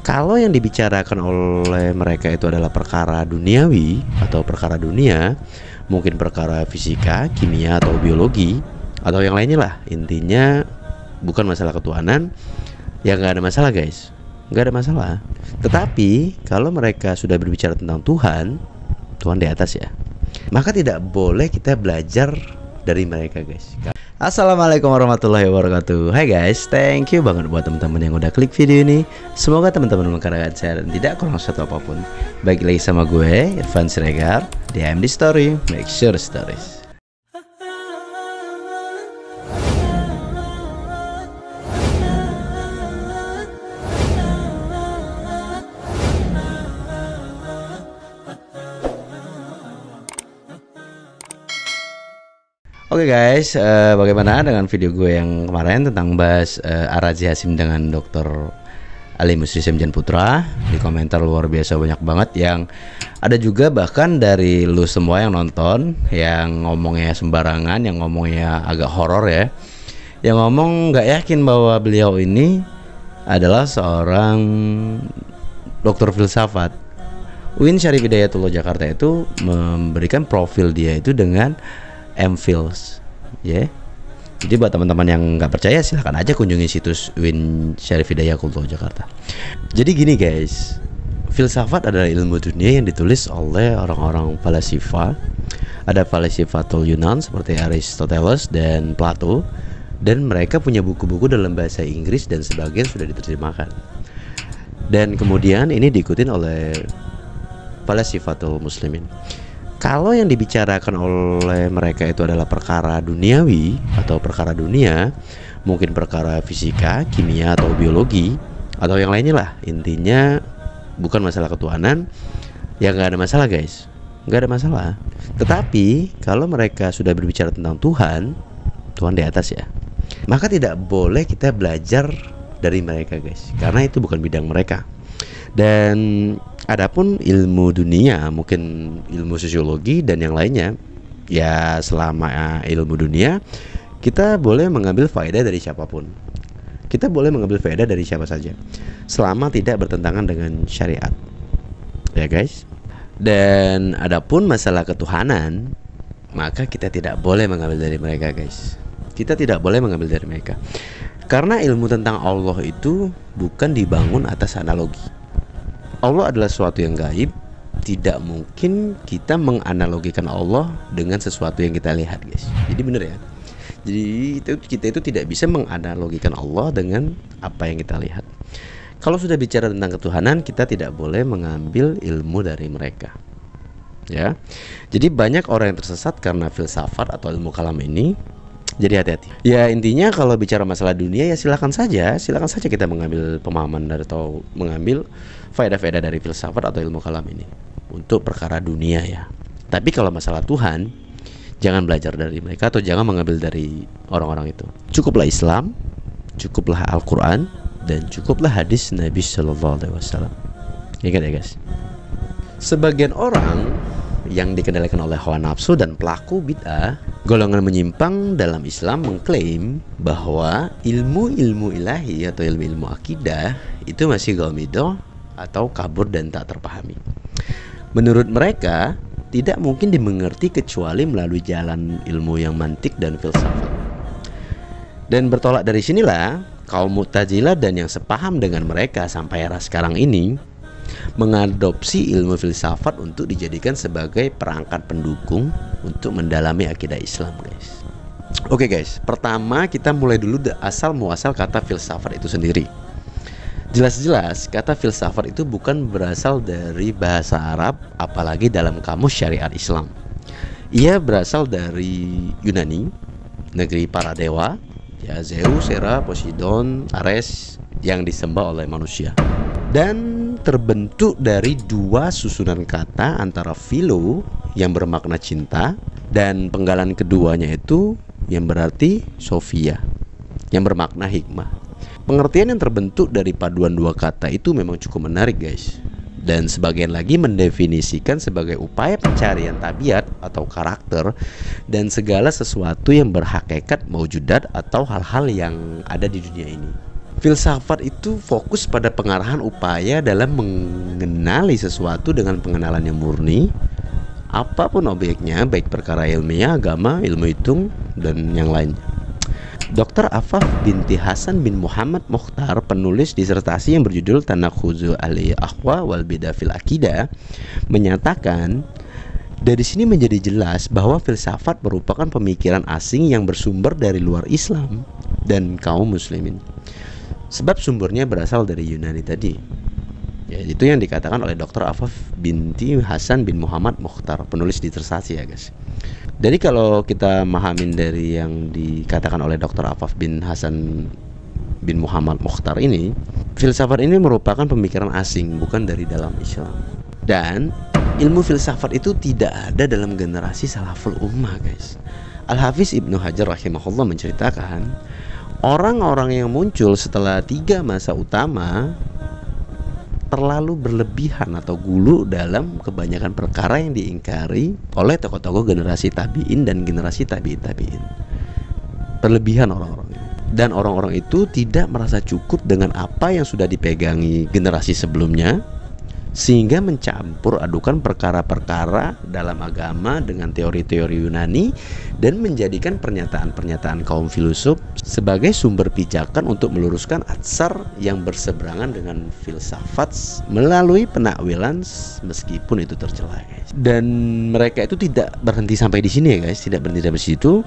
Kalau yang dibicarakan oleh mereka itu adalah perkara duniawi atau perkara dunia, mungkin perkara fisika, kimia atau biologi atau yang lainnya lah, intinya bukan masalah ketuhanan, ya nggak ada masalah guys, nggak ada masalah. Tetapi kalau mereka sudah berbicara tentang Tuhan, Tuhan di atas ya, maka tidak boleh kita belajar dari mereka guys. Assalamualaikum warahmatullahi wabarakatuh. Hai guys, thank you banget buat teman-teman yang udah klik video ini. Semoga teman-teman mengkaryakan saya dan tidak kurang satu apapun. Baik lagi sama gue, Irfan Siregar di AMD Story, Make Sure Stories. Oke guys, bagaimana dengan video gue yang kemarin tentang bahas Ar-Razi Hasim dengan Dr. Ali Musri Semjan Putra? Di komentar luar biasa banyak banget yang ada juga bahkan dari lu semua yang nonton, yang ngomongnya sembarangan, yang ngomongnya agak horor ya, yang ngomong nggak yakin bahwa beliau ini adalah seorang dokter filsafat. UIN Syarif Hidayatullah Jakarta itu memberikan profil dia itu dengan MPhils, ya. Jadi buat teman-teman yang nggak percaya silahkan aja kunjungi situs UIN Syarif Hidayatullah Jakarta. Jadi gini guys, filsafat adalah ilmu dunia yang ditulis oleh orang-orang falasifa. Ada falasifatul Yunan seperti Aristoteles dan Plato, dan mereka punya buku-buku dalam bahasa Inggris dan sebagian sudah diterjemahkan. Dan kemudian ini diikutin oleh falasifatul muslimin. Kalau yang dibicarakan oleh mereka itu adalah perkara duniawi atau perkara dunia, mungkin perkara fisika, kimia atau biologi atau yang lainnya lah, intinya bukan masalah ketuhanan, ya nggak ada masalah guys, nggak ada masalah. Tetapi kalau mereka sudah berbicara tentang Tuhan, Tuhan di atas ya, maka tidak boleh kita belajar dari mereka guys, karena itu bukan bidang mereka. Dan adapun ilmu dunia, mungkin ilmu sosiologi dan yang lainnya, ya selama ilmu dunia kita boleh mengambil faedah dari siapapun. Kita boleh mengambil faedah dari siapa saja, selama tidak bertentangan dengan syariat. Ya guys. Dan adapun masalah ketuhanan, maka kita tidak boleh mengambil dari mereka guys. Kita tidak boleh mengambil dari mereka. Karena ilmu tentang Allah itu bukan dibangun atas analogi. Allah adalah sesuatu yang gaib. Tidak mungkin kita menganalogikan Allah dengan sesuatu yang kita lihat guys. Jadi bener ya. Jadi kita itu tidak bisa menganalogikan Allah dengan apa yang kita lihat. Kalau sudah bicara tentang ketuhanan, kita tidak boleh mengambil ilmu dari mereka. Ya. Jadi banyak orang yang tersesat karena filsafat atau ilmu kalam ini. Jadi hati-hati. Ya intinya kalau bicara masalah dunia ya silakan saja kita mengambil pemahaman dari atau mengambil faedah-faedah dari filsafat atau ilmu kalam ini untuk perkara dunia ya. Tapi kalau masalah Tuhan, jangan belajar dari mereka atau jangan mengambil dari orang-orang itu. Cukuplah Islam, cukuplah Al-Quran, dan cukuplah hadis Nabi Sallallahu Alaihi Wasallam. Ingat ya guys. Sebagian orang yang dikendalikan oleh hawa nafsu dan pelaku bid'ah, golongan menyimpang dalam Islam mengklaim bahwa ilmu-ilmu ilahi atau ilmu-ilmu akidah itu masih ghamidah atau kabur dan tak terpahami. Menurut mereka, tidak mungkin dimengerti kecuali melalui jalan ilmu yang mantik dan filsafat. Dan bertolak dari sinilah kaum Mu'tazilah dan yang sepaham dengan mereka sampai era sekarang ini mengadopsi ilmu filsafat untuk dijadikan sebagai perangkat pendukung untuk mendalami akidah Islam guys. Oke guys, pertama kita mulai dulu asal muasal kata filsafat itu sendiri. Jelas-jelas kata filsafat itu bukan berasal dari bahasa Arab, apalagi dalam kamus syariat Islam. Ia berasal dari Yunani, negeri para dewa, ya Zeus, Hera, Poseidon, Ares yang disembah oleh manusia. Dan terbentuk dari dua susunan kata antara philo yang bermakna cinta dan penggalan keduanya itu yang berarti Sophia yang bermakna hikmah. Pengertian yang terbentuk dari paduan dua kata itu memang cukup menarik guys. Dan sebagian lagi mendefinisikan sebagai upaya pencarian tabiat atau karakter dan segala sesuatu yang berhakikat maujudat atau hal-hal yang ada di dunia ini. Filsafat itu fokus pada pengarahan upaya dalam mengenali sesuatu dengan pengenalan yang murni, apapun objeknya, baik perkara ilmiah, agama, ilmu hitung, dan yang lainnya. Dr. Afaf binti Hasan bin Muhammad Mokhtar, penulis disertasi yang berjudul Tanakhuzu al-Ahwa wal Bidah fil Aqidah, menyatakan dari sini menjadi jelas bahwa filsafat merupakan pemikiran asing yang bersumber dari luar Islam dan kaum muslimin. Sebab sumbernya berasal dari Yunani tadi. Ya, itu yang dikatakan oleh Dr. Afaf binti Hasan bin Muhammad Mokhtar, penulis disertasi ya guys. Jadi kalau kita mahamin dari yang dikatakan oleh Dr. Afaf bin Hasan bin Muhammad Mokhtar ini, filsafat ini merupakan pemikiran asing, bukan dari dalam Islam. Dan ilmu filsafat itu tidak ada dalam generasi salaful ummah guys. Al-Hafiz Ibnu Hajar rahimahullah menceritakan, orang-orang yang muncul setelah 3 masa utama terlalu berlebihan atau gulu dalam kebanyakan perkara yang diingkari oleh tokoh-tokoh generasi tabi'in dan generasi tabi'in. Berlebihan orang-orang ini. Dan orang-orang itu tidak merasa cukup dengan apa yang sudah dipegangi generasi sebelumnya, sehingga mencampur adukan perkara-perkara dalam agama dengan teori-teori Yunani dan menjadikan pernyataan-pernyataan kaum filosof sebagai sumber pijakan untuk meluruskan atsar yang berseberangan dengan filsafat melalui penakwilan meskipun itu tercela guys. Dan mereka itu tidak berhenti sampai di sini ya guys, tidak berhenti sampai situ,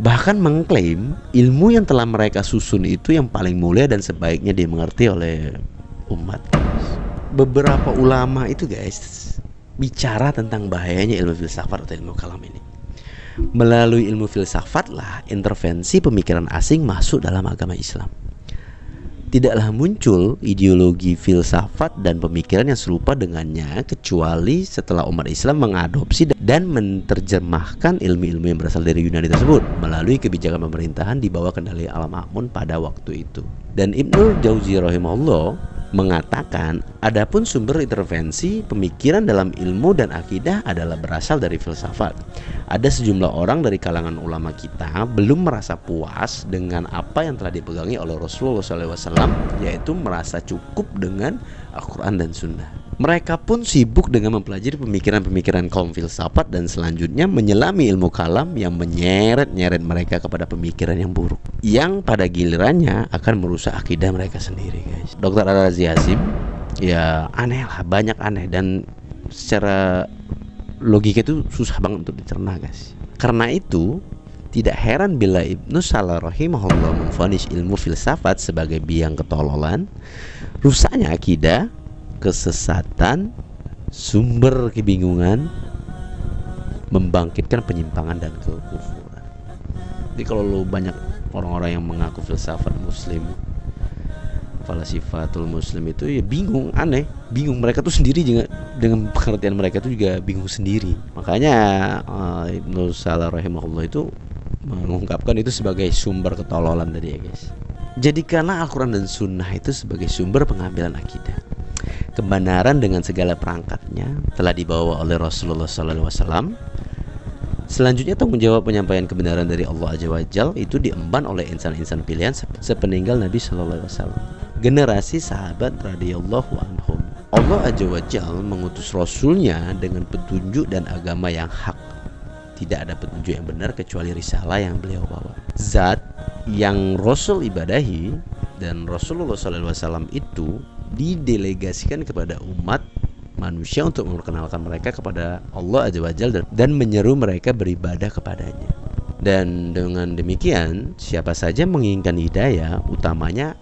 bahkan mengklaim ilmu yang telah mereka susun itu yang paling mulia dan sebaiknya dimengerti oleh umat. Beberapa ulama itu guys bicara tentang bahayanya ilmu filsafat atau ilmu kalam ini. Melalui ilmu filsafat lah intervensi pemikiran asing masuk dalam agama Islam. Tidaklah muncul ideologi filsafat dan pemikiran yang serupa dengannya kecuali setelah umat Islam mengadopsi dan menerjemahkan ilmu-ilmu yang berasal dari Yunani tersebut melalui kebijakan pemerintahan di bawah kendali Al-Ma'mun pada waktu itu. Dan Ibnul Jauzi rahimahullah mengatakan, adapun sumber intervensi pemikiran dalam ilmu dan akidah adalah berasal dari filsafat. Ada sejumlah orang dari kalangan ulama kita belum merasa puas dengan apa yang telah dipegangi oleh Rasulullah SAW, yaitu merasa cukup dengan Al-Quran dan Sunnah. Mereka pun sibuk dengan mempelajari pemikiran-pemikiran kaum filsafat dan selanjutnya menyelami ilmu kalam yang menyeret-nyeret mereka kepada pemikiran yang buruk, yang pada gilirannya akan merusak akidah mereka sendiri guys. Dr. Arazi Hasim ya aneh lah, banyak aneh, dan secara logika itu susah banget untuk dicerna guys. Karena itu tidak heran bila Ibnu Salah rahimahullah memvonis ilmu filsafat sebagai biang ketololan, rusaknya akidah, kesesatan, sumber kebingungan, membangkitkan penyimpangan dan kekufuran. Jadi kalau lo banyak orang-orang yang mengaku filsafat muslim, falasifatul muslim itu ya bingung, aneh, bingung. Mereka tuh sendiri juga dengan pengertian mereka tuh juga bingung sendiri. Makanya Ibnu Salah rahimahullah itu mengungkapkan itu sebagai sumber ketololan tadi ya guys. Jadikanlah Al-Quran dan Sunnah itu sebagai sumber pengambilan akidah. Kebenaran dengan segala perangkatnya telah dibawa oleh Rasulullah SAW. Selanjutnya tanggung jawab penyampaian kebenaran dari Allah Azza wa Jalla itu diemban oleh insan-insan pilihan sepeninggal Nabi SAW, generasi sahabat radhiyallahu anhum. Allah Azza wa Jalla mengutus Rasulnya dengan petunjuk dan agama yang hak. Tidak ada petunjuk yang benar kecuali risalah yang beliau bawa. Zat yang Rasul ibadahi dan Rasulullah SAW itu didelegasikan kepada umat manusia untuk memperkenalkan mereka kepada Allah Azza wa Jalla dan menyeru mereka beribadah kepadanya. Dan dengan demikian, siapa saja menginginkan hidayah, utamanya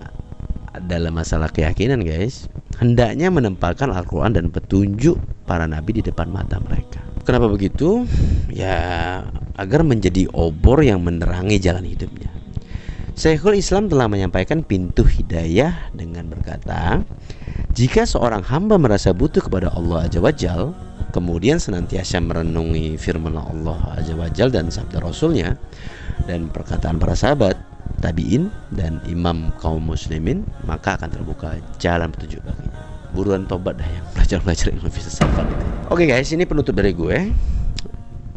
dalam masalah keyakinan guys, hendaknya menempatkan Al-Quran dan petunjuk para nabi di depan mata mereka. Kenapa begitu? Ya agar menjadi obor yang menerangi jalan hidupnya. Syekhul Islam telah menyampaikan pintu hidayah dengan berkata, jika seorang hamba merasa butuh kepada Allah Azza wa Jalla, kemudian senantiasa merenungi firman Allah Azza wa Jalla dan sabda Rasulnya dan perkataan para sahabat, tabi'in dan imam kaum muslimin, maka akan terbuka jalan petunjuk baginya. Buruan tobat dah yang belajar ilmu filsafat itu. Oke guys, ini penutup dari gue.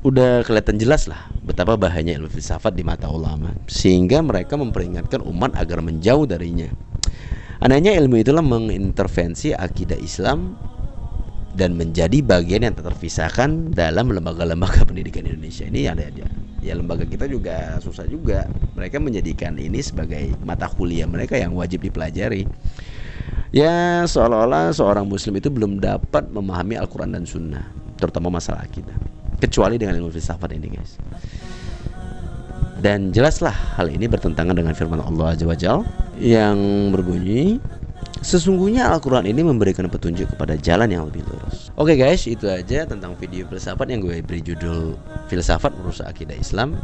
Udah kelihatan jelas lah betapa bahayanya ilmu filsafat di mata ulama, sehingga mereka memperingatkan umat agar menjauh darinya. Anehnya ilmu itulah mengintervensi akidah Islam dan menjadi bagian yang tak terpisahkan dalam lembaga-lembaga pendidikan Indonesia. Ini ada aja. Ya lembaga kita juga susah juga. Mereka menjadikan ini sebagai mata kuliah mereka yang wajib dipelajari. Ya seolah-olah seorang muslim itu belum dapat memahami Al-Quran dan Sunnah, terutama masalah akidah, kecuali dengan ilmu filsafat ini guys. Dan jelaslah hal ini bertentangan dengan firman Allah Azza wa Jalla yang berbunyi, sesungguhnya Al-Quran ini memberikan petunjuk kepada jalan yang lebih lurus. Oke guys, itu aja tentang video filsafat yang gue beri judul Filsafat Merusak Akidah Islam.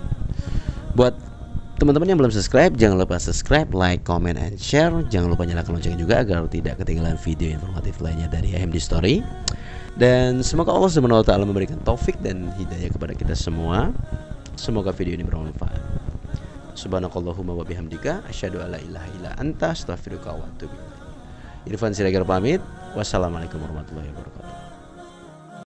Buat teman-teman yang belum subscribe, jangan lupa subscribe, like, comment, and share. Jangan lupa nyalakan lonceng juga agar tidak ketinggalan video informatif lainnya dari AMD Story. Dan semoga Allah Subhanahu wa Ta'ala memberikan taufik dan hidayah kepada kita semua. Semoga video ini bermanfaat. Subhanakallahumma wa bihamdika asyhadu alla ilaha illa anta astaghfiruka wa atubu ilaik. Irfan Siregar pamit. Wassalamualaikum warahmatullahi wabarakatuh.